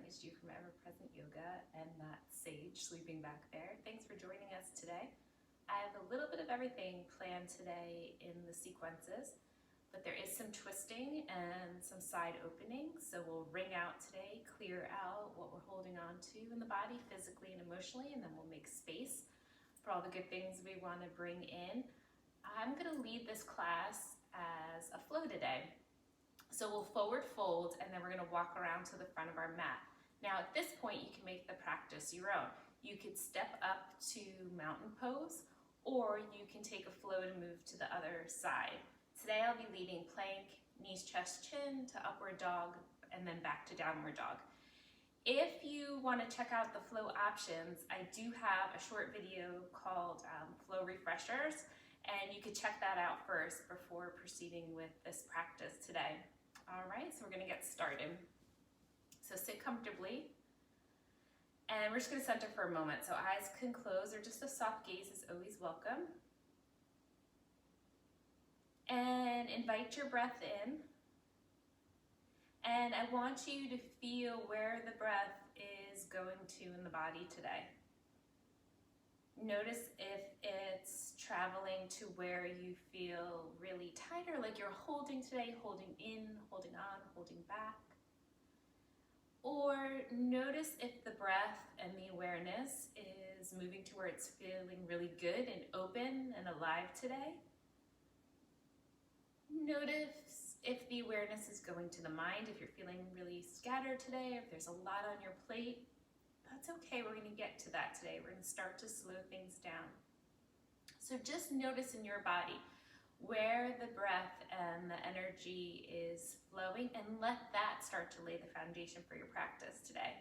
recognized you from Ever Present Yoga and that sage sleeping back there. Thanks for joining us today. I have a little bit of everything planned today in the sequences, but there is some twisting and some side openings. So we'll ring out today, clear out what we're holding on to in the body physically and emotionally, and then we'll make space for all the good things we want to bring in. I'm going to lead this class as a flow today. So we'll forward fold, and then we're going to walk around to the front of our mat. Now at this point, you can make the practice your own. You could step up to mountain pose, or you can take a flow to move to the other side. Today I'll be leading plank, knees, chest, chin to upward dog, and then back to downward dog. If you want to check out the flow options, I do have a short video called Flow Refreshers, and you could check that out first before proceeding with this practice today. All right, so we're going to get started. So sit comfortably, and we're just going to center for a moment. So eyes can close, or just a soft gaze is always welcome. And invite your breath in. And I want you to feel where the breath is going to in the body today. Notice if it's traveling to where you feel really tight, or like you're holding today, holding in, holding on, holding back. Or notice if the breath and the awareness is moving to where it's feeling really good and open and alive today. Notice if the awareness is going to the mind, if you're feeling really scattered today, if there's a lot on your plate. That's okay, we're going to get to that today. We're going to start to slow things down. So just notice in your body where the breath and the energy is flowing, and let that start to lay the foundation for your practice today.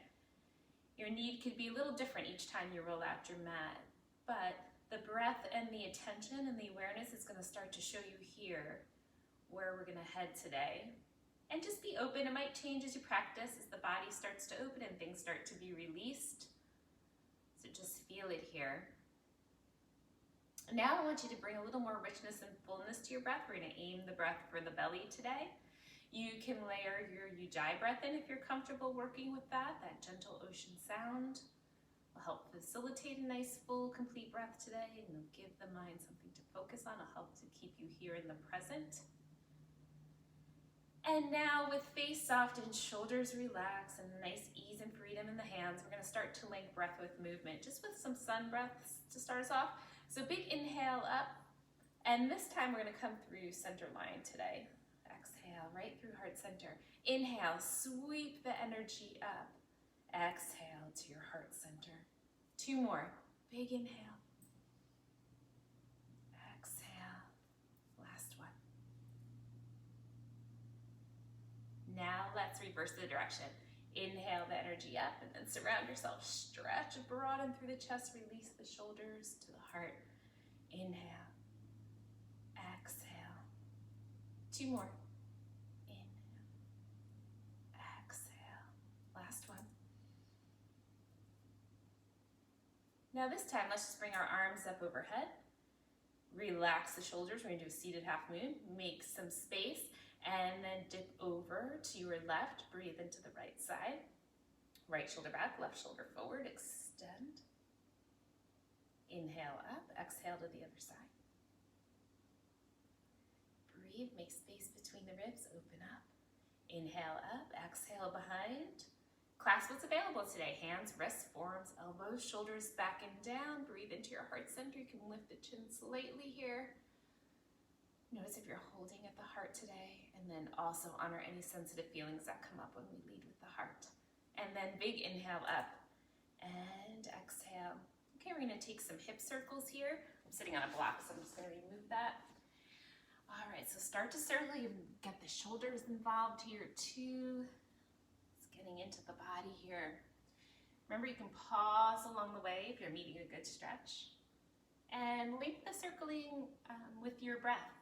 Your need could be a little different each time you roll out your mat, but the breath and the attention and the awareness is going to start to show you here where we're going to head today. And just be open. It might change as you practice, as the body starts to open and things start to be released. So just feel it here. Now I want you to bring a little more richness and fullness to your breath. We're going to aim the breath for the belly today. You can layer your Ujjayi breath in if you're comfortable working with that. That gentle ocean sound will help facilitate a nice, full, complete breath today, and it'll give the mind something to focus on. It'll help to keep you here in the present. And now with face soft and shoulders relaxed and nice ease and freedom in the hands, we're going to start to link breath with movement, just with some sun breaths to start us off. So big inhale up, and this time we're going to come through center line today. Exhale right through heart center. Inhale, sweep the energy up. Exhale to your heart center. 2 more. Big inhale. Exhale. Last one. Now let's reverse the direction. Inhale the energy up, and then surround yourself. Stretch, broaden through the chest, release the shoulders to the heart. Inhale. Exhale. 2 more. Inhale. Exhale. Last one. Now this time, let's just bring our arms up overhead. Relax the shoulders. We're going to do a seated half moon. Make some space. And then dip over to your left, breathe into the right side. Right shoulder back, left shoulder forward, extend. Inhale up, exhale to the other side. Breathe, make space between the ribs, open up. Inhale up, exhale behind. Clasp what's available today. Hands, wrists, forearms, elbows, shoulders back and down. Breathe into your heart center. You can lift the chin slightly here. Notice if you're holding at the heart today, and then also honor any sensitive feelings that come up when we lead with the heart. And then big inhale up and exhale. Okay, we're going to take some hip circles here. I'm sitting on a block, so I'm just going to remove that. All right, so start to circle. You get the shoulders involved here too. It's getting into the body here. Remember, you can pause along the way if you're needing a good stretch. And link the circling with your breath.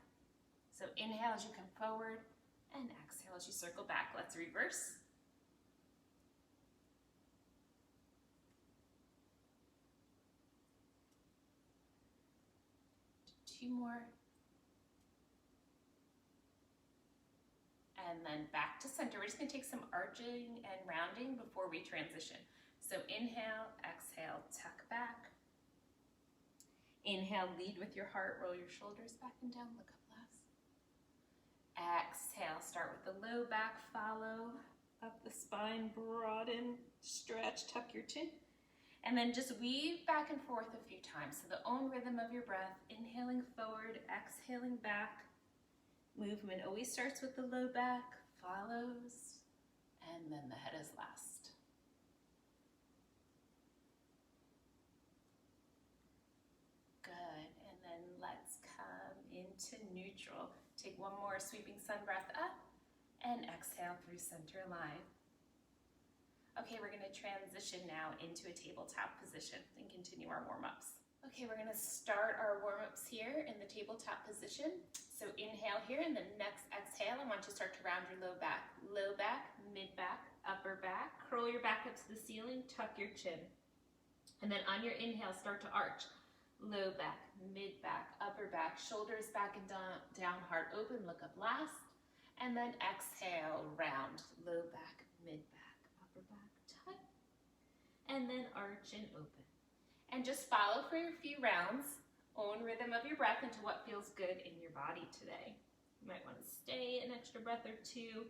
So inhale as you come forward, and exhale as you circle back. Let's reverse. Two more. and then back to center. We're just gonna take some arching and rounding before we transition. So inhale, exhale, tuck back. Inhale, lead with your heart, roll your shoulders back and down, look up last. Exhale, start with the low back, follow up the spine, broaden, stretch, tuck your chin. And then just weave back and forth a few times. So the own rhythm of your breath, inhaling forward, exhaling back. Movement always starts with the low back, follows, and then the head is last. Good, and then let's come into neutral. Take one more sweeping sun breath up and exhale through center line. Okay, we're gonna transition now into a tabletop position and continue our warm-ups. Okay, we're gonna start our warm-ups here in the tabletop position. So inhale here, and the next exhale, I want you to start to round your low back, mid-back, upper back. Curl your back up to the ceiling, tuck your chin. And then on your inhale, start to arch. Low back, mid-back, upper back, shoulders back and down, heart open, look up last. And then exhale, round, low back, mid-back, upper back, tuck. And then arch and open. And just follow for a few rounds. Own rhythm of your breath into what feels good in your body today. You might want to stay an extra breath or two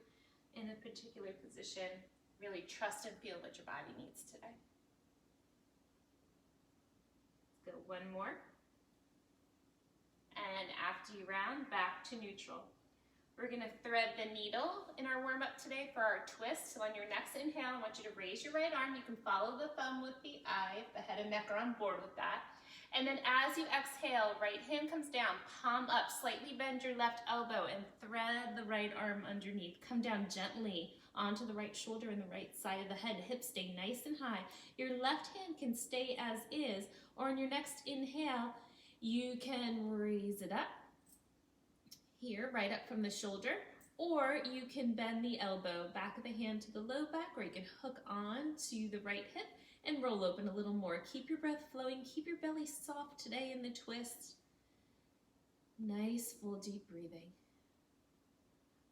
in a particular position. Really trust and feel what your body needs today. Let's go one more. And after you round, back to neutral. We're gonna thread the needle in our warm-up today for our twist. So on your next inhale, I want you to raise your right arm. You can follow the thumb with the eye if the head and neck are on board with that. And then as you exhale, right hand comes down, palm up, slightly bend your left elbow and thread the right arm underneath. Come down gently onto the right shoulder and the right side of the head. Hips stay nice and high. Your left hand can stay as is, or on your next inhale, you can raise it up. Here, right up from the shoulder, or you can bend the elbow, back of the hand to the low back, or you can hook on to the right hip and roll open a little more. Keep your breath flowing, keep your belly soft today in the twist. Nice, full, deep breathing.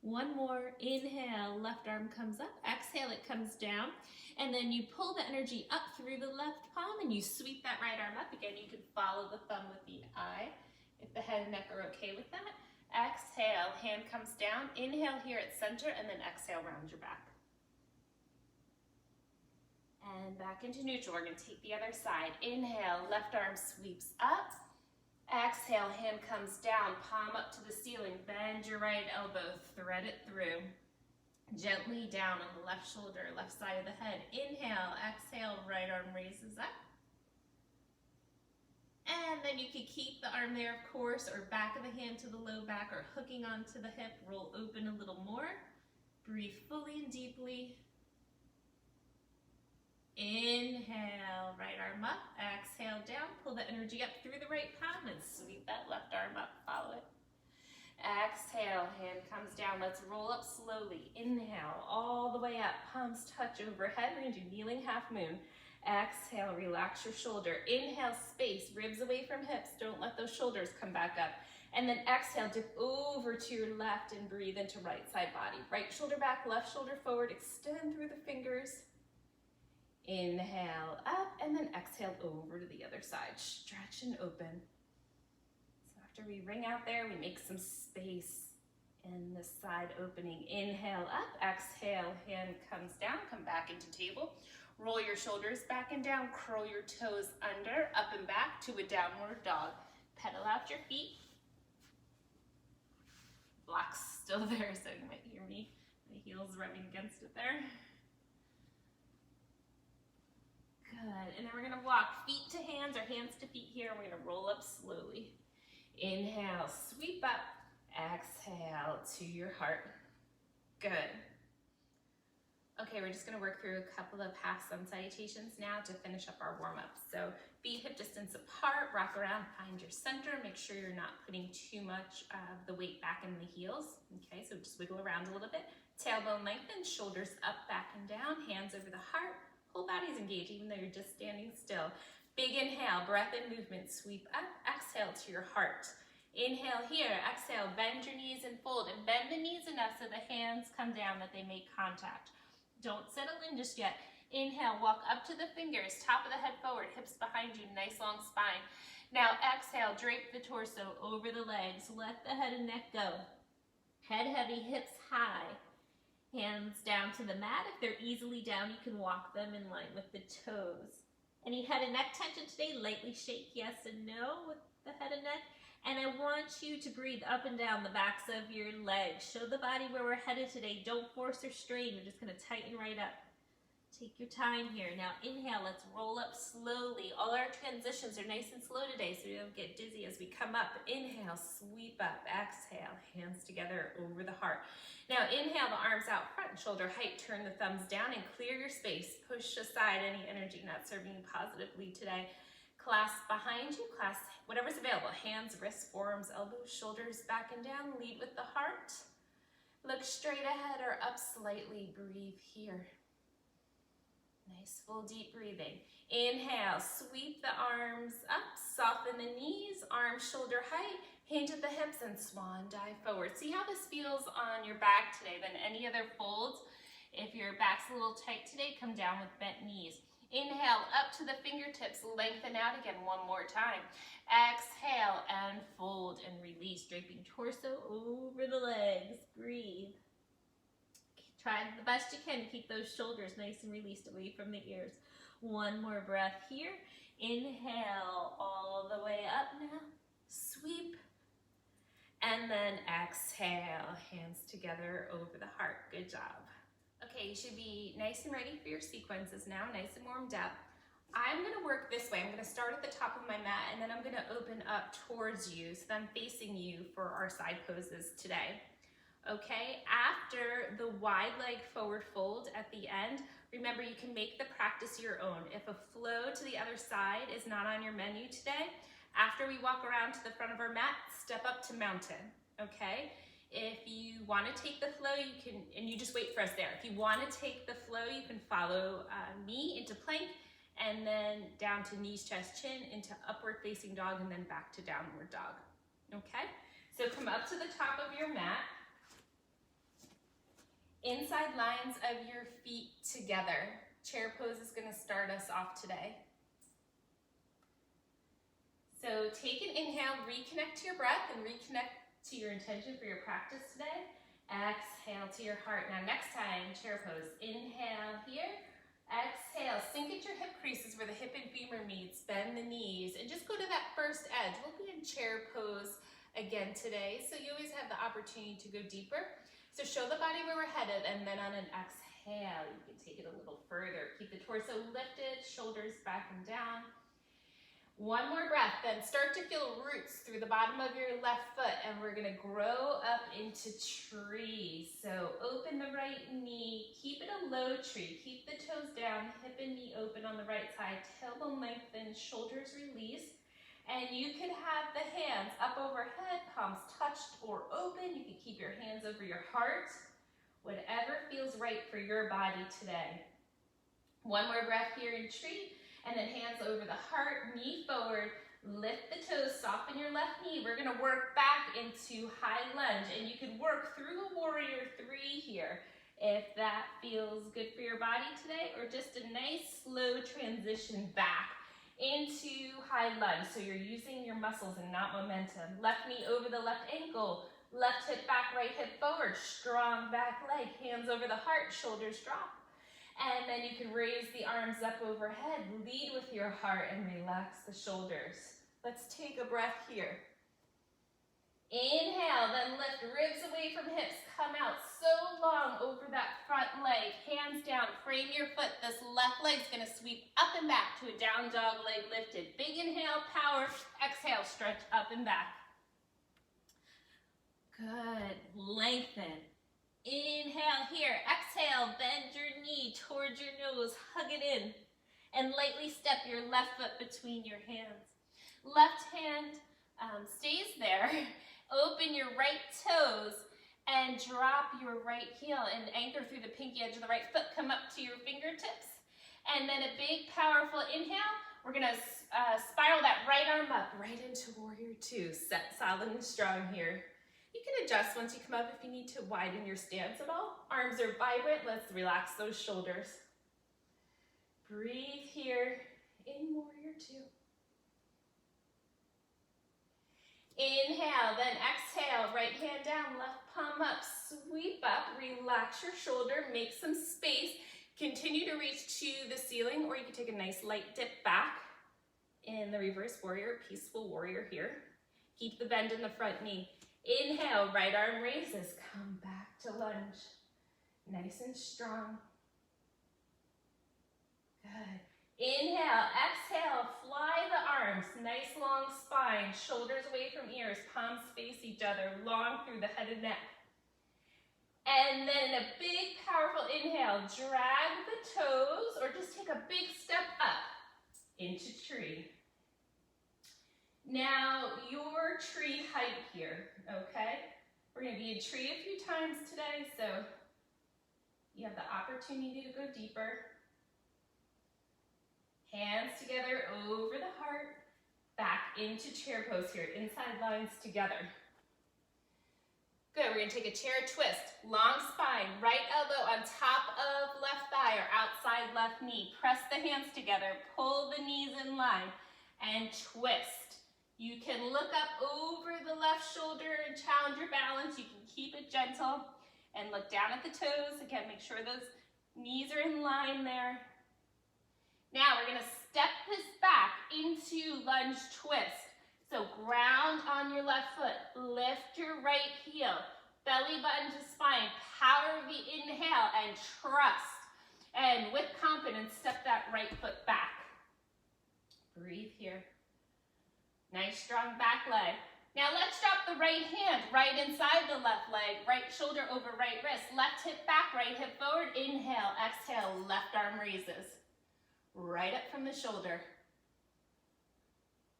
One more, inhale, left arm comes up, exhale, it comes down, and then you pull the energy up through the left palm and you sweep that right arm up. Again, you can follow the thumb with the eye if the head and neck are okay with that. Exhale, hand comes down, inhale here at center, and then exhale, round your back. And back into neutral, we're gonna take the other side. Inhale, left arm sweeps up. Exhale, hand comes down, palm up to the ceiling, bend your right elbow, thread it through. Gently down on the left shoulder, left side of the head. Inhale, exhale, right arm raises up. And then you can keep the arm there, of course, or back of the hand to the low back, or hooking onto the hip. Roll open a little more. Breathe fully and deeply. Inhale, right arm up. Exhale, down. Pull the energy up through the right palm and sweep that left arm up. Follow it. Exhale, hand comes down. Let's roll up slowly. Inhale, all the way up. Palms touch overhead. We're going to do kneeling half moon. Exhale, relax your shoulder. Inhale, space, ribs away from hips. Don't let those shoulders come back up. And then exhale, dip over to your left and breathe into right side body. Right shoulder back, left shoulder forward. Extend through the fingers. Inhale up, and then exhale over to the other side. Stretch and open. So after we ring out there, we make some space in the side opening. Inhale up, exhale, hand comes down, come back into table. Roll your shoulders back and down, curl your toes under, up and back to a downward dog. Pedal out your feet. Block's still there, so you might hear me, my heels rubbing against it there. Good, and then we're gonna walk feet to hands or hands to feet here. We're gonna roll up slowly. Inhale, sweep up. Exhale to your heart. Good. Okay, we're just gonna work through a couple of half sun salutations now to finish up our warm-up. So feet hip distance apart, rock around, find your center. Make sure you're not putting too much of the weight back in the heels. Okay, so just wiggle around a little bit. Tailbone lengthen, shoulders up, back and down, hands over the heart. Whole body's engaged even though you're just standing still. Big inhale, breath and movement, sweep up. Exhale to your heart. Inhale here, exhale, bend your knees and fold, and bend the knees enough so the hands come down that they make contact. Don't settle in just yet. Inhale, walk up to the fingers, top of the head forward, hips behind you, nice long spine. Now exhale, drape the torso over the legs, let the head and neck go. Head heavy, hips high. Hands down to the mat. If they're easily down, you can walk them in line with the toes. Any head and neck tension today? Lightly shake yes and no with the head and neck. And I want you to breathe up and down the backs of your legs. Show the body where we're headed today. Don't force or strain. We're just going to tighten right up. Take your time here. Now inhale, let's roll up slowly. All our transitions are nice and slow today so we don't get dizzy as we come up. Inhale, sweep up. Exhale, hands together over the heart. Now inhale, the arms out front, shoulder height. Turn the thumbs down and clear your space. Push aside any energy not serving you positively today. Clasp behind you, clasp whatever's available. Hands, wrists, forearms, elbows, shoulders back and down. Lead with the heart. Look straight ahead or up slightly. Breathe here. Nice full deep breathing. Inhale, sweep the arms up, soften the knees, arms shoulder height, hinge at the hips and swan dive forward. See how this feels on your back today than any other folds. If your back's a little tight today, come down with bent knees. Inhale, up to the fingertips, lengthen out again one more time. Exhale and fold and release, draping torso over the legs. Breathe. Try the best you can to keep those shoulders nice and released away from the ears. One more breath here. Inhale all the way up now. Sweep. And then exhale, hands together over the heart. Good job. Okay, you should be nice and ready for your sequences now, nice and warmed up. I'm gonna work this way. I'm gonna start at the top of my mat and then I'm gonna open up towards you so that I'm facing you for our side poses today. Okay, after the wide leg forward fold at the end, remember you can make the practice your own. If a flow to the other side is not on your menu today, after we walk around to the front of our mat, step up to mountain, okay? If you want to take the flow, you can, and you just wait for us there. If you want to take the flow, you can follow me into plank and then down to knees, chest, chin, into upward facing dog, and then back to downward dog, okay? So come up to the top of your mat. Inside lines of your feet together. Chair pose is going to start us off today. So take an inhale, reconnect to your breath and reconnect to your intention for your practice today. Exhale to your heart. Now next time, chair pose. Inhale here. Exhale, sink at your hip creases where the hip and femur meets. Bend the knees and just go to that first edge. We'll be in chair pose again today, so you always have the opportunity to go deeper. So show the body where we're headed, and then on an exhale, you can take it a little further. Keep the torso lifted, shoulders back and down. One more breath, then start to feel roots through the bottom of your left foot, and we're gonna grow up into tree. So open the right knee, keep it a low tree, keep the toes down, hip and knee open on the right side, tailbone lengthen, shoulders release. And you can have the hands up overhead, palms touched or open. You can keep your hands over your heart, whatever feels right for your body today. One more breath here in tree, and then hands over the heart, knee forward, lift the toes, soften your left knee. We're gonna work back into high lunge, and you can work through a warrior three here if that feels good for your body today, or just a nice slow transition back into high lunge. So you're using your muscles and not momentum. Left knee over the left ankle, left hip back, right hip forward, strong back leg, hands over the heart, shoulders drop. And then you can raise the arms up overhead, lead with your heart and relax the shoulders. Let's take a breath here. Inhale, then lift ribs away from hips, come out so long over that front leg, hands down, frame your foot. This left leg's gonna sweep up and back to a down dog, leg lifted. Big inhale, power, exhale, stretch up and back. Good, lengthen. Inhale here, exhale, bend your knee towards your nose, hug it in, and lightly step your left foot between your hands. Left hand stays there. Open your right toes and drop your right heel and anchor through the pinky edge of the right foot. Come up to your fingertips. And then a big, powerful inhale. We're gonna spiral that right arm up, right into warrior two. Set solid and strong here. You can adjust once you come up if you need to widen your stance at all. Arms are vibrant, let's relax those shoulders. Breathe here in warrior two. Inhale, then exhale, right hand down, left palm up, sweep up, relax your shoulder, make some space. Continue to reach to the ceiling, or you can take a nice light dip back in the reverse warrior, peaceful warrior here. Keep the bend in the front knee. Inhale, right arm raises, come back to lunge. Nice and strong. Good. Inhale, exhale, fly the arms, nice long spine, shoulders away from ears, palms face each other, long through the head and neck. And then a big, powerful inhale, drag the toes, or just take a big step up into tree. Now, your tree height here, okay? We're gonna be a tree a few times today, so you have the opportunity to go deeper. Hands together over the heart, back into chair pose here, inside lines together. Good, we're gonna take a chair twist, long spine, right elbow on top of left thigh or outside left knee. Press the hands together, pull the knees in line, and twist. You can look up over the left shoulder and challenge your balance. You can keep it gentle and look down at the toes. Again, make sure those knees are in line there. Now we're gonna step this back into lunge twist. So ground on your left foot, lift your right heel, belly button to spine, power the inhale and trust. And with confidence, step that right foot back. Breathe here. Nice strong back leg. Now let's drop the right hand right inside the left leg, right shoulder over right wrist, left hip back, right hip forward. Inhale, exhale, left arm raises. Right up from the shoulder.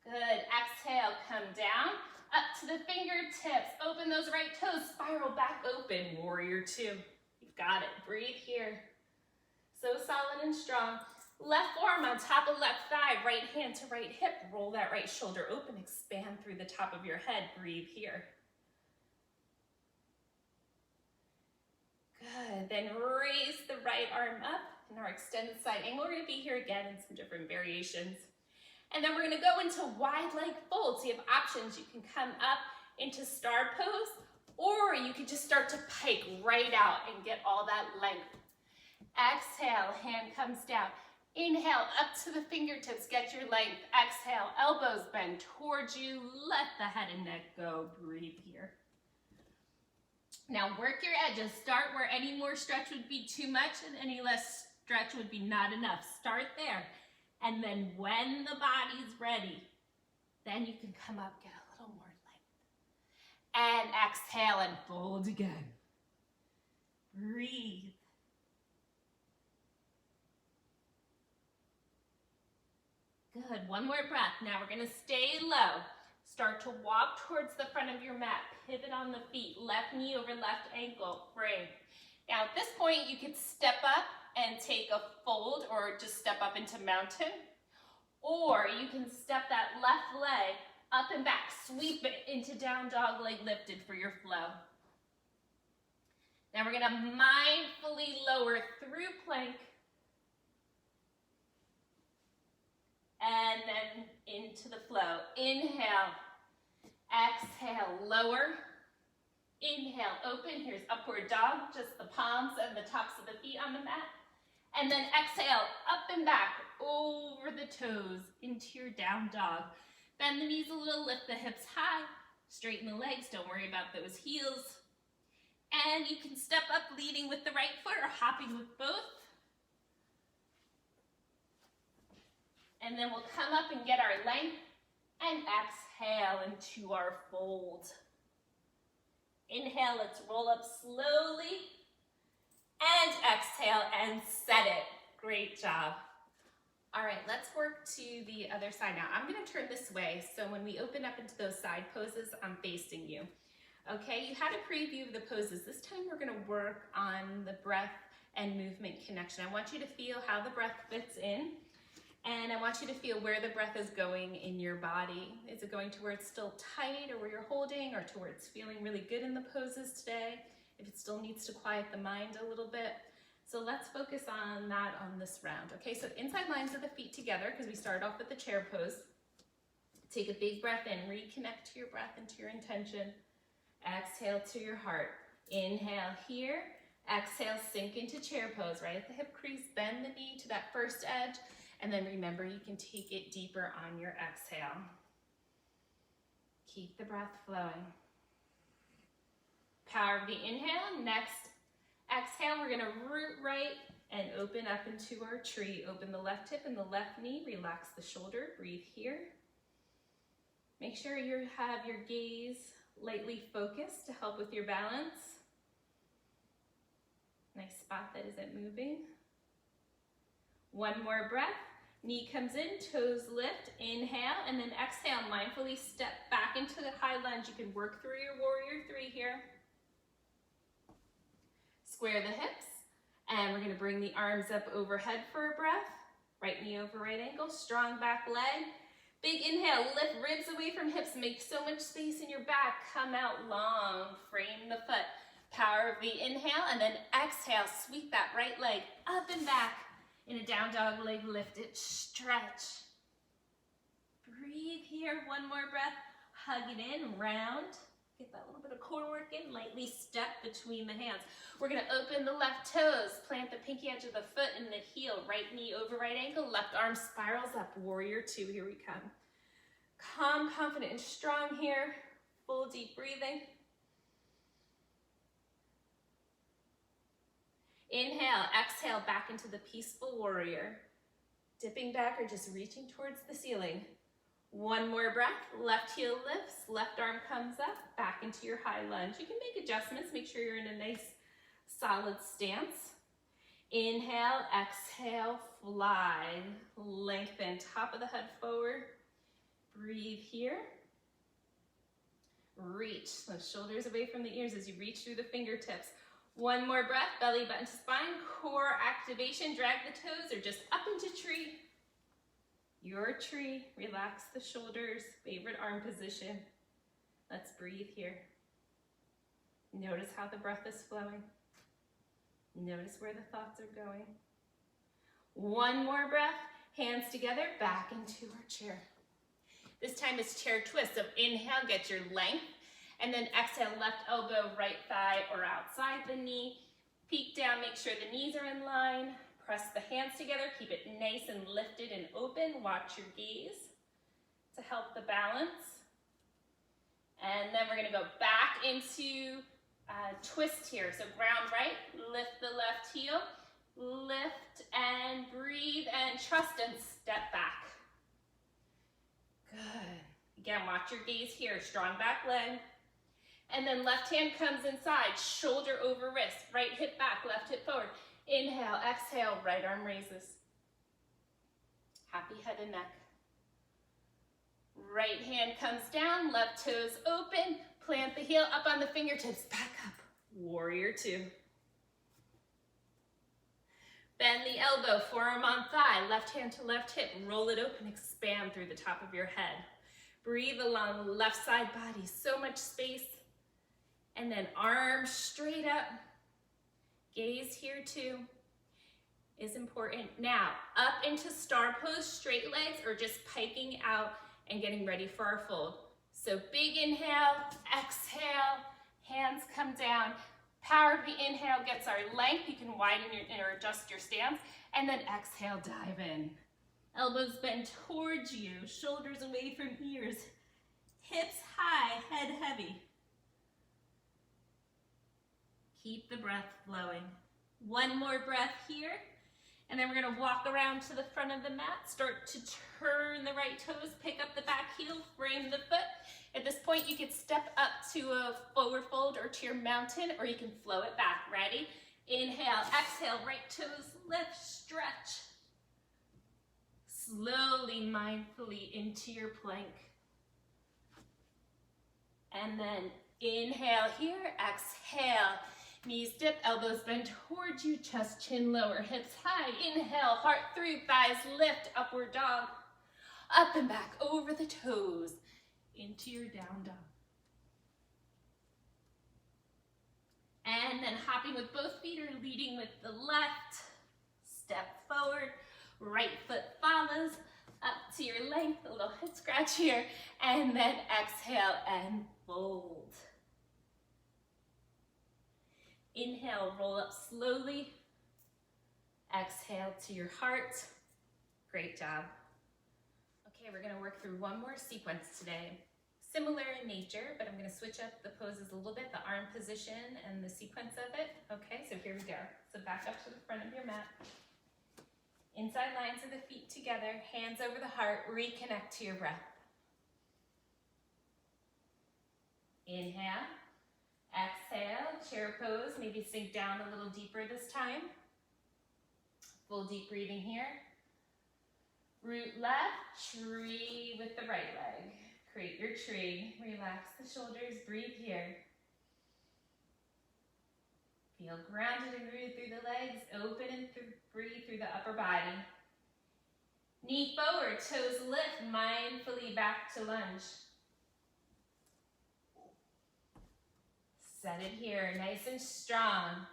Good, exhale, come down, up to the fingertips, open those right toes, spiral back open, warrior two. You've got it, breathe here. So solid and strong. Left forearm on top of left thigh, right hand to right hip, roll that right shoulder open, expand through the top of your head, breathe here. Good, then raise the right arm up in our extended side angle. We're gonna be here again in some different variations. And then we're gonna go into wide leg folds. You have options. You can come up into star pose, or you can just start to pike right out and get all that length. Exhale, hand comes down. Inhale, up to the fingertips, get your length. Exhale, elbows bend towards you. Let the head and neck go. Breathe here. Now work your edges. Start where any more stretch would be too much and any less stretch would be not enough. Start there. And then when the body's ready, then you can come up, get a little more length. And exhale and fold again. Breathe. Good, one more breath. Now we're gonna stay low. Start to walk towards the front of your mat. Pivot on the feet, left knee over left ankle, frame. Now at this point, you could step up and take a fold or just step up into mountain. Or you can step that left leg up and back, sweep it into down dog, leg lifted for your flow. Now we're gonna mindfully lower through plank and then into the flow. Inhale, exhale, lower. Inhale, open. Here's upward dog, just the palms and the tops of the feet on the mat. And then exhale, up and back, over the toes, into your down dog. Bend the knees a little, lift the hips high, straighten the legs, don't worry about those heels. And you can step up leading with the right foot or hopping with both. And then we'll come up and get our length and exhale into our fold. Inhale, let's roll up slowly. And exhale and set it. Great job. All right, let's work to the other side now. I'm gonna turn this way, so when we open up into those side poses, I'm facing you. Okay, you had a preview of the poses. This time we're gonna work on the breath and movement connection. I want you to feel how the breath fits in And I want you to feel where the breath is going in your body. Is it going to where it's still tight or where you're holding, or to where it's feeling really good in the poses today? If it still needs to quiet the mind a little bit. So let's focus on that on this round. Okay, so inside lines of the feet together, because we started off with the chair pose. Take a big breath in, reconnect to your breath and to your intention. Exhale to your heart. Inhale here. Exhale, sink into chair pose, right at the hip crease. Bend the knee to that first edge. And then remember, you can take it deeper on your exhale. Keep the breath flowing. Power of the inhale. Next exhale, we're gonna root right and open up into our tree. Open the left hip and the left knee. Relax the shoulder. Breathe here. Make sure you have your gaze lightly focused to help with your balance. Nice spot that isn't moving. One more breath. Knee comes in, toes lift, inhale, and then exhale. Mindfully step back into the high lunge. You can work through your warrior three here. Square the hips, and we're gonna bring the arms up overhead for a breath. Right knee over right ankle, strong back leg. Big inhale, lift ribs away from hips. Make so much space in your back. Come out long, frame the foot. Power of the inhale, and then exhale, sweep that right leg up and back. In a down dog, leg lifted, stretch. Breathe here, one more breath. Hug it in, round. Get that little bit of core work in, lightly step between the hands. We're gonna open the left toes, plant the pinky edge of the foot in the heel, right knee over right ankle, left arm spirals up, warrior two, here we come. Calm, confident, and strong here. Full deep breathing. Inhale, exhale, back into the peaceful warrior. Dipping back or just reaching towards the ceiling. One more breath, left heel lifts, left arm comes up, back into your high lunge. You can make adjustments, make sure you're in a nice solid stance. Inhale, exhale, fly, lengthen, top of the head forward. Breathe here. Reach those shoulders away from the ears as you reach through the fingertips. One more breath, belly button to spine, core activation, drag the toes or just up into tree. Your tree, relax the shoulders, favorite arm position. Let's breathe here. Notice how the breath is flowing. Notice where the thoughts are going. One more breath, hands together, back into our chair. This time it's chair twist, so inhale, get your length, and then exhale, left elbow, right thigh, or outside the knee. Peek down, make sure the knees are in line. Press the hands together, keep it nice and lifted and open. Watch your gaze to help the balance. And then we're gonna go back into twist here. So ground right, lift the left heel, lift and breathe and trust and step back. Good. Again, watch your gaze here, strong back leg. And then left hand comes inside, shoulder over wrist, right hip back, left hip forward. Inhale, exhale, right arm raises. Happy head and neck. Right hand comes down, left toes open, plant the heel up on the fingertips, back up. Warrior two. Bend the elbow, forearm on thigh, left hand to left hip, roll it open, expand through the top of your head. Breathe along the left side body, so much space. And then arms straight up. Gaze here too is important. Now, up into star pose, straight legs, or just piking out and getting ready for our fold. So big inhale, exhale, hands come down. Power of the inhale gets our length. You can widen or adjust your stance. And then exhale, dive in. Elbows bend towards you, shoulders away from ears. Hips high, head heavy. Keep the breath flowing. One more breath here. And then we're gonna walk around to the front of the mat, start to turn the right toes, pick up the back heel, frame the foot. At this point, you could step up to a forward fold or to your mountain, or you can flow it back. Ready? Inhale, exhale, right toes lift, stretch. Slowly, mindfully into your plank. And then inhale here, exhale. Knees dip, elbows bend towards you, chest, chin, lower, hips high. Inhale, heart through, thighs lift, upward dog. Up and back over the toes into your down dog. And then hopping with both feet or leading with the left. Step forward, right foot follows up to your length, a little hip scratch here, and then exhale and fold. Inhale, roll up slowly. Exhale to your heart. Great job. Okay, we're gonna work through one more sequence today. Similar in nature, but I'm gonna switch up the poses a little bit, the arm position and the sequence of it. Okay, so here we go. So back up to the front of your mat. Inside lines of the feet together, hands over the heart, reconnect to your breath. Inhale, exhale, chair pose, maybe sink down a little deeper this time. Full deep breathing here. Root left, tree with the right leg. Create your tree, relax the shoulders, breathe here. Feel grounded and rooted through the legs, open and breathe through the upper body. Knee forward, toes lift, mindfully back to lunge. Set it here, nice and strong.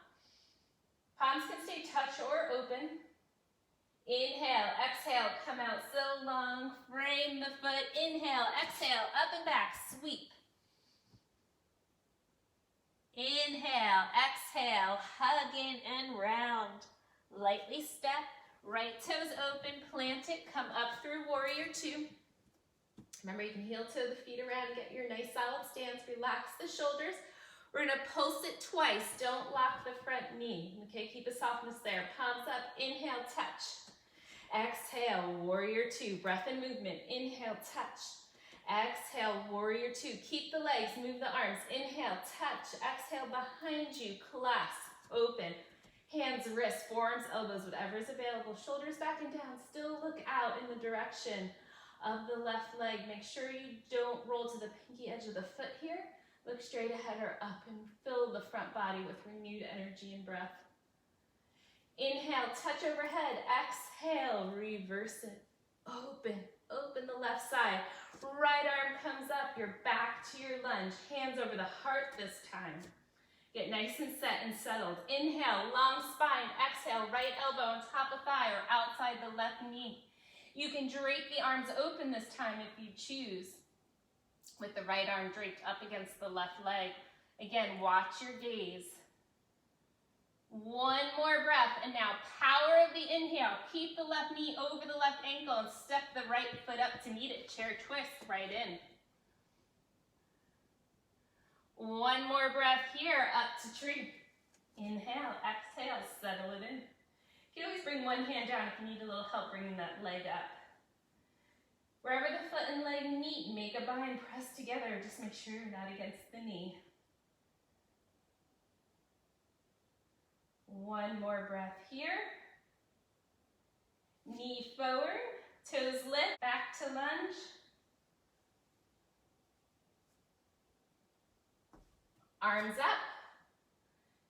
Palms can stay touch or open. Inhale, exhale, come out so long, frame the foot. Inhale, exhale, up and back, sweep. Inhale, exhale, hug in and round. Lightly step, right toes open, plant it, come up through warrior two. Remember, you can heel toe the feet around, get your nice solid stance, relax the shoulders. We're gonna pulse it twice, don't lock the front knee. Okay, keep a softness there. Palms up, inhale, touch. Exhale, warrior two, breath and movement. Inhale, touch. Exhale, warrior two. Keep the legs, move the arms. Inhale, touch. Exhale, behind you, clasp, open. Hands, wrists, forearms, elbows, whatever is available. Shoulders back and down. Still look out in the direction of the left leg. Make sure you don't roll to the pinky edge of the foot here. Look straight ahead or up and fill the front body with renewed energy and breath. Inhale, touch overhead. Exhale, reverse it. Open, open the left side. Right arm comes up, you're back to your lunge. Hands over the heart this time. Get nice and set and settled. Inhale, long spine. Exhale, right elbow on top of thigh or outside the left knee. You can drape the arms open this time if you choose, with the right arm draped up against the left leg. Again, watch your gaze. One more breath, and now power of the inhale. Keep the left knee over the left ankle and step the right foot up to meet it. Chair twist, right in. One more breath here, up to tree. Inhale, exhale, settle it in. You can always bring one hand down if you need a little help bringing that leg up. Wherever the foot and leg meet, make a bind, press together. Just make sure you're not against the knee. One more breath here. Knee forward, toes lift, back to lunge. Arms up.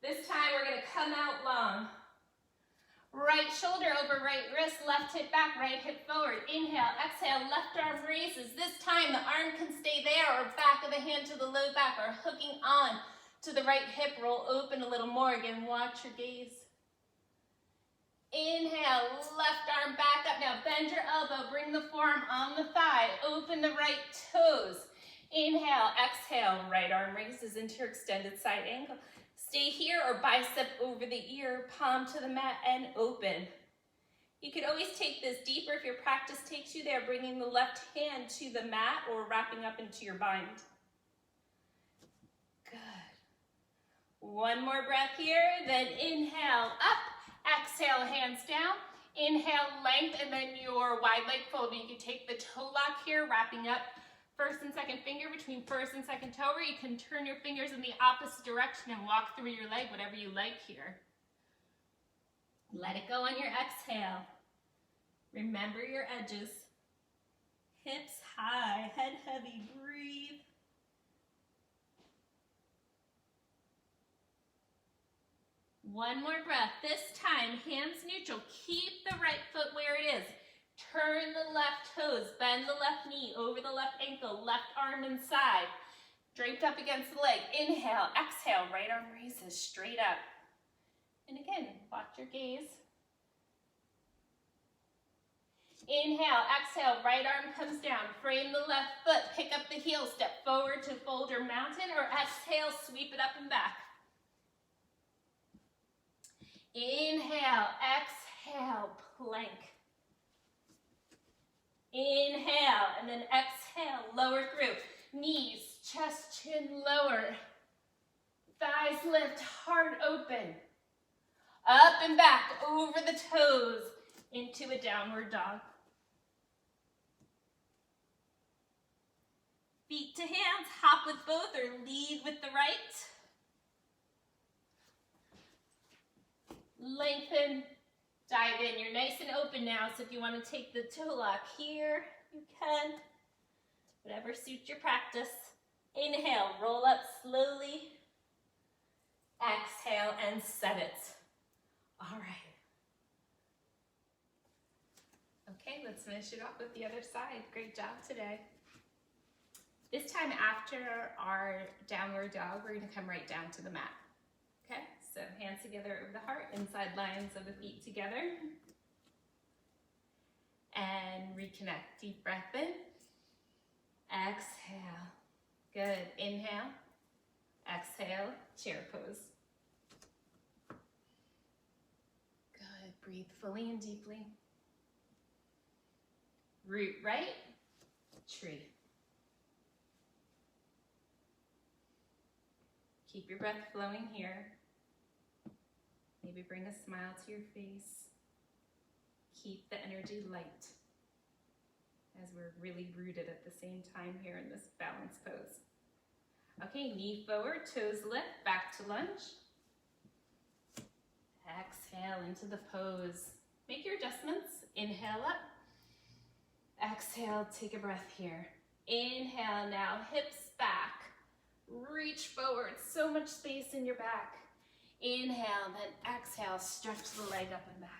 This time we're gonna come out long. Right shoulder over right wrist, left hip back, right hip forward. Inhale, exhale, left arm raises. This time the arm can stay there or back of the hand to the low back or hooking on to the right hip, roll open a little more. Again, watch your gaze. Inhale, left arm back up. Now bend your elbow, bring the forearm on the thigh, open the right toes. Inhale, exhale, right arm raises into your extended side angle. Stay here or bicep over the ear, palm to the mat and open. You can always take this deeper if your practice takes you there, bringing the left hand to the mat or wrapping up into your bind. Good. One more breath here, then inhale up, exhale, hands down. Inhale, length, and then your wide leg fold. You can take the toe lock here, wrapping up first and second finger between first and second toe, or you can turn your fingers in the opposite direction and walk through your leg, whatever you like here. Let it go on your exhale. Remember your edges. Hips high, head heavy, breathe. One more breath. This time, hands neutral. Keep the right foot where it is. Turn the left toes, bend the left knee over the left ankle, left arm inside. Draped up against the leg. Inhale, exhale, right arm raises straight up. And again, watch your gaze. Inhale, exhale, right arm comes down. Frame the left foot, pick up the heel, step forward to fold or mountain, or exhale, sweep it up and back. Inhale, exhale, plank. Inhale, and then exhale, lower through. Knees, chest, chin, lower. Thighs lift, heart open. Up and back, over the toes, into a downward dog. Feet to hands, hop with both or lead with the right. Lengthen, dive in. You're nice and open now, so if you want to take the toe lock here, you can. Whatever suits your practice. Inhale, roll up slowly. Exhale and set it. All right. Okay, let's finish it off with the other side. Great job today. This time after our downward dog, we're going to come right down to the mat. Okay, so hands together over the heart, inside lines of the feet together. And reconnect. Deep breath in. Exhale. Good. Inhale. Exhale. Chair pose. Good. Breathe fully and deeply. Root right. Tree. Keep your breath flowing here. Maybe bring a smile to your face. Keep the energy light as we're really rooted at the same time here in this balance pose. Okay, knee forward, toes lift, back to lunge. Exhale into the pose. Make your adjustments. Inhale up. Exhale, take a breath here. Inhale now, hips back. Reach forward, so much space in your back. Inhale, then exhale, stretch the leg up and back.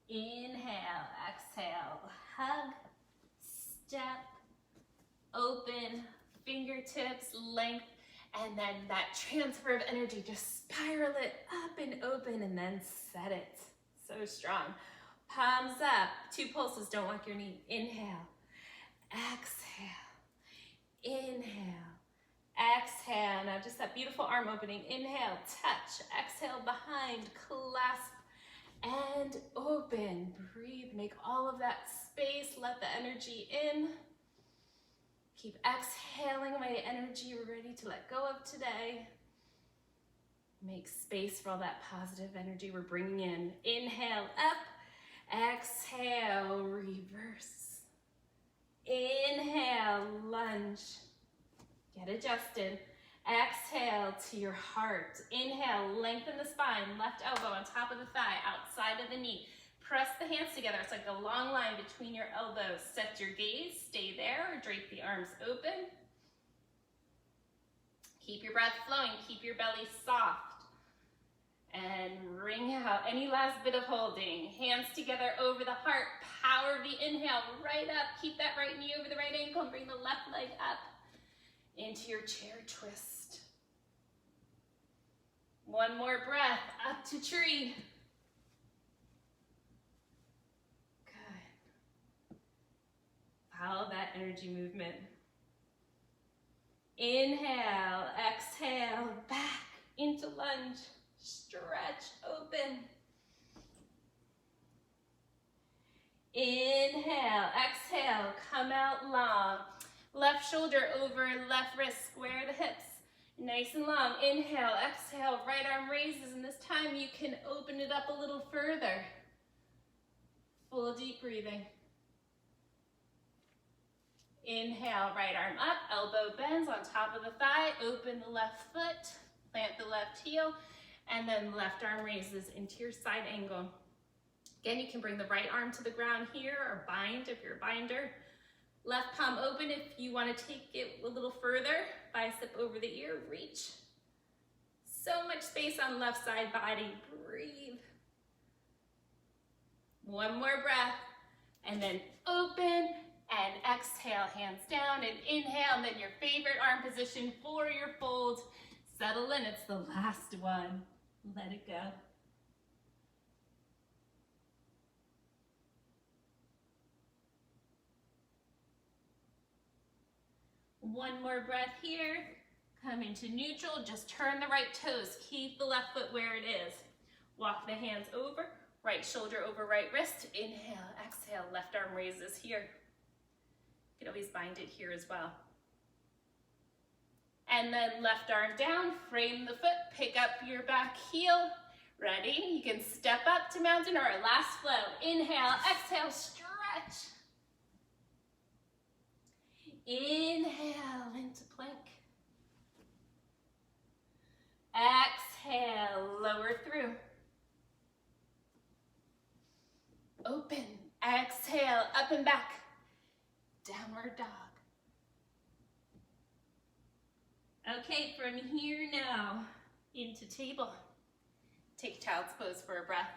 Inhale, exhale, hug, step, open, fingertips, length, and then that transfer of energy, just spiral it up and open and then set it. So strong. Palms up, 2 pulses, don't walk your knee. Inhale, exhale, inhale, exhale. Now just that beautiful arm opening. Inhale, touch, exhale, behind, clasp, and open. Breathe, make all of that space, let the energy in. Keep exhaling away energy we're ready to let go of today. Make space for all that positive energy we're bringing in. Inhale, up. Exhale, reverse. Inhale, lunge. Get adjusted. Exhale to your heart. Inhale, lengthen the spine. Left elbow on top of the thigh, outside of the knee. Press the hands together. It's like a long line between your elbows. Set your gaze. Stay there or drape the arms open. Keep your breath flowing. Keep your belly soft. And wring out any last bit of holding. Hands together over the heart. Power the inhale right up. Keep that right knee over the right ankle and bring the left leg up into your chair twist. One more breath up to tree. Good. Follow that energy movement. Inhale, exhale, back into lunge. Stretch, open. Inhale, exhale, come out long. Left shoulder over left wrist, square the hips. Nice and long. Inhale, exhale, right arm raises, and this time you can open it up a little further. Full deep breathing. Inhale, right arm up, elbow bends on top of the thigh, open the left foot, plant the left heel, and then left arm raises into your side angle. Again, you can bring the right arm to the ground here or bind if you're a binder. Left palm open if you want to take it a little further. Bicep over the ear, reach. So much space on left side body. Breathe. One more breath, and then open and exhale, hands down, and inhale, and then your favorite arm position for your fold. Settle in, it's the last one. Let it go. One more breath here. Come into neutral, just turn the right toes. Keep the left foot where it is. Walk the hands over, right shoulder over right wrist. Inhale, exhale, left arm raises here. You can always bind it here as well. And then left arm down, frame the foot, pick up your back heel. Ready? You can step up to mountain or a last flow. Inhale, exhale, stretch. Inhale into plank. Exhale, lower through. Open, exhale, up and back. Downward dog. Okay, from here now, into table. Take child's pose for a breath.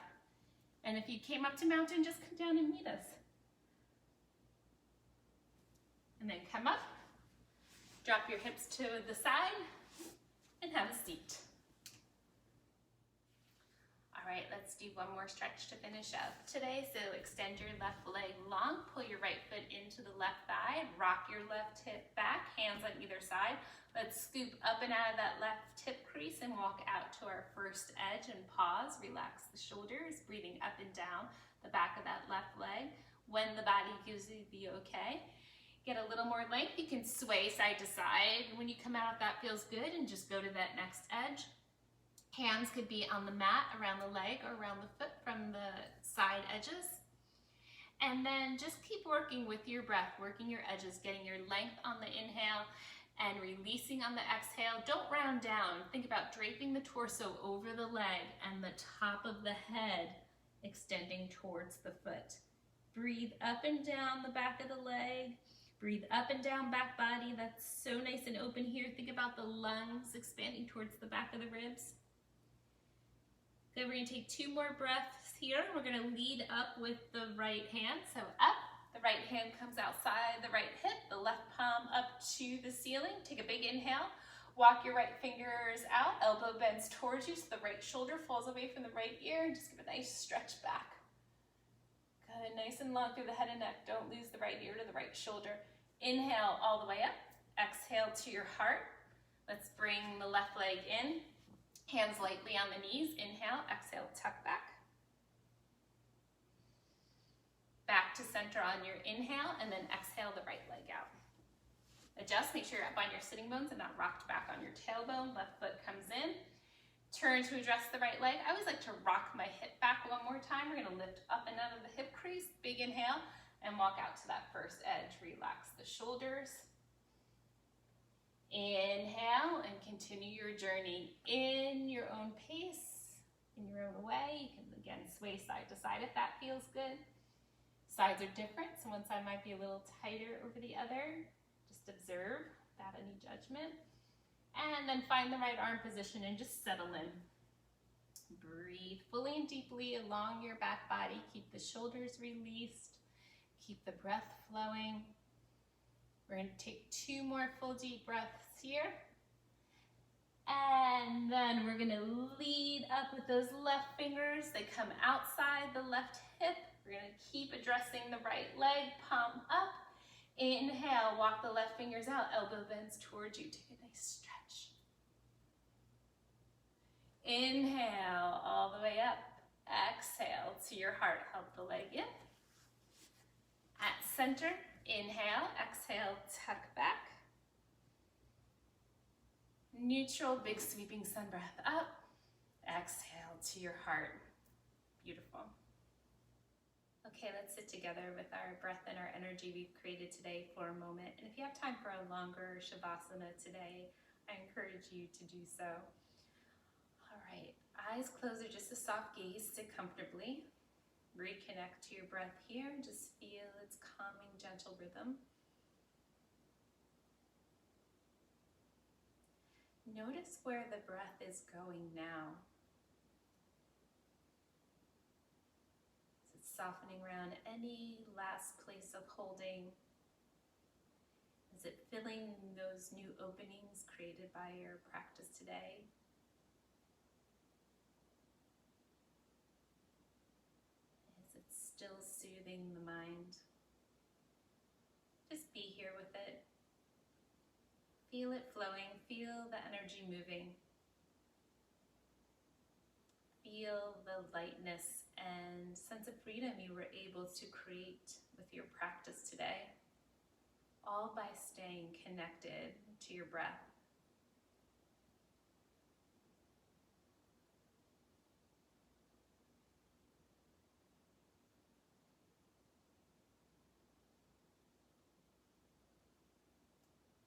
And if you came up to mountain, just come down and meet us. And then come up, drop your hips to the side, and have a seat. All right, let's do one more stretch to finish up today. So extend your left leg long, pull your right foot into the left thigh, rock your left hip back, hands on either side. Let's scoop up and out of that left hip crease and walk out to our first edge and pause. Relax the shoulders, breathing up and down the back of that left leg. When the body gives you the okay, get a little more length. You can sway side to side. When you come out, if that feels good, and just go to that next edge. Hands could be on the mat around the leg or around the foot from the side edges. And then just keep working with your breath, working your edges, getting your length on the inhale and releasing on the exhale. Don't round down. Think about draping the torso over the leg and the top of the head extending towards the foot. Breathe up and down the back of the leg. Breathe up and down back body. That's so nice and open here. Think about the lungs expanding towards the back of the ribs. Then we're going to take 2 more breaths here. We're going to lead up with the right hand. So up, the right hand comes outside the right hip, the left palm up to the ceiling. Take a big inhale. Walk your right fingers out, elbow bends towards you so the right shoulder falls away from the right ear, and just give a nice stretch back. Good, nice and long through the head and neck. Don't lose the right ear to the right shoulder. Inhale all the way up. Exhale to your heart. Let's bring the left leg in. Hands lightly on the knees. Inhale, exhale, tuck back. Back to center on your inhale, and then exhale the right leg out. Adjust, make sure you're up on your sitting bones and not rocked back on your tailbone. Left foot comes in. Turn to address the right leg. I always like to rock my hip back one more time. We're gonna lift up and out of the hip crease, big inhale, and walk out to that first edge. Relax the shoulders. Inhale and continue your journey in your own pace, in your own way. You can again sway side to side if that feels good. Sides are different, so one side might be a little tighter over the other. Just observe without any judgment. And then find the right arm position and just settle in. Breathe fully and deeply along your back body. Keep the shoulders released. Keep the breath flowing. We're going to take 2 more full deep breaths here. And then we're going to lead up with those left fingers. They come outside the left hip. We're going to keep addressing the right leg, palm up. Inhale, walk the left fingers out, elbow bends towards you. Take a nice stretch. Inhale, all the way up. Exhale to your heart, help the leg in. At center, inhale, exhale, tuck back. Neutral, big sweeping sun breath up. Exhale to your heart. Beautiful. Okay, let's sit together with our breath and our energy we've created today for a moment. And if you have time for a longer Shavasana today, I encourage you to do so. All right, eyes closed or just a soft gaze. Sit comfortably. Reconnect to your breath here and just feel its calming, gentle rhythm. Notice where the breath is going now. Is it softening around any last place of holding? Is it filling those new openings created by your practice today? Is it still soothing the mind? Just be here with it. Feel it flowing, feel the energy moving. Feel the lightness and sense of freedom you were able to create with your practice today, all by staying connected to your breath.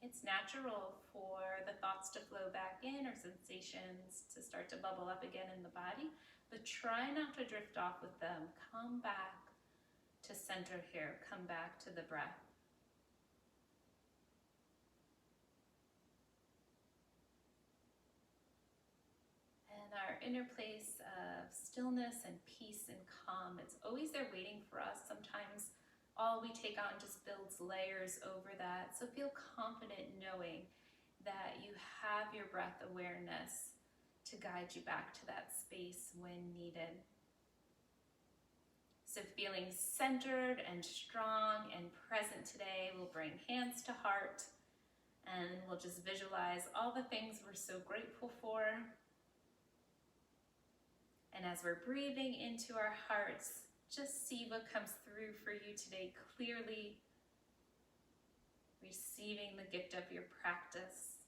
It's natural for the thoughts to flow back in or sensations to start to bubble up again in the body, but try not to drift off with them. Come back to center here. Come back to the breath. And our inner place of stillness and peace and calm, it's always there waiting for us. Sometimes all we take on just builds layers over that. So feel confident knowing that you have your breath awareness to guide you back to that space when needed. So feeling centered and strong and present today, we'll bring hands to heart and we'll just visualize all the things we're so grateful for. And as we're breathing into our hearts, just see what comes through for you today clearly, receiving the gift of your practice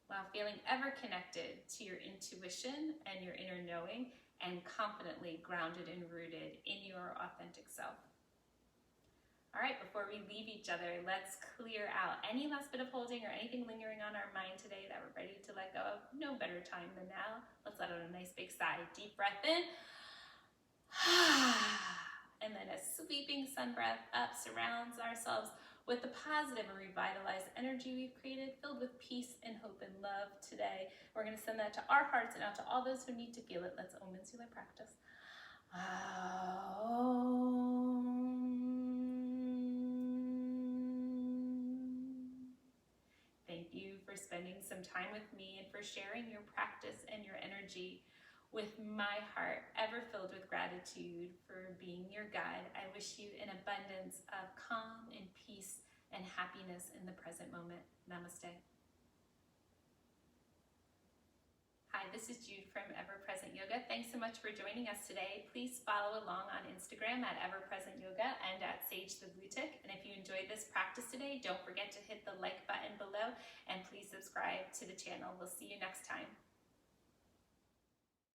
while feeling ever connected to your intuition and your inner knowing and confidently grounded and rooted in your authentic self. All right, before we leave each other, let's clear out any last bit of holding or anything lingering on our mind today that we're ready to let go of. No better time than now. Let's let out a nice big sigh. Deep breath in. And then a sweeping sun breath up surrounds ourselves with the positive and revitalized energy we've created, filled with peace and hope and love today. We're going to send that to our hearts and out to all those who need to feel it. Let's Om and Sula practice. Thank you for spending some time with me and for sharing your practice and your energy. With my heart ever filled with gratitude for being your guide, I wish you an abundance of calm and peace and happiness in the present moment. Namaste. Hi, this is Jude from Ever Present Yoga. Thanks so much for joining us today. Please follow along on Instagram at Ever Present Yoga and at Sage the Blue Tick. And if you enjoyed this practice today, don't forget to hit the like button below and please subscribe to the channel. We'll see you next time.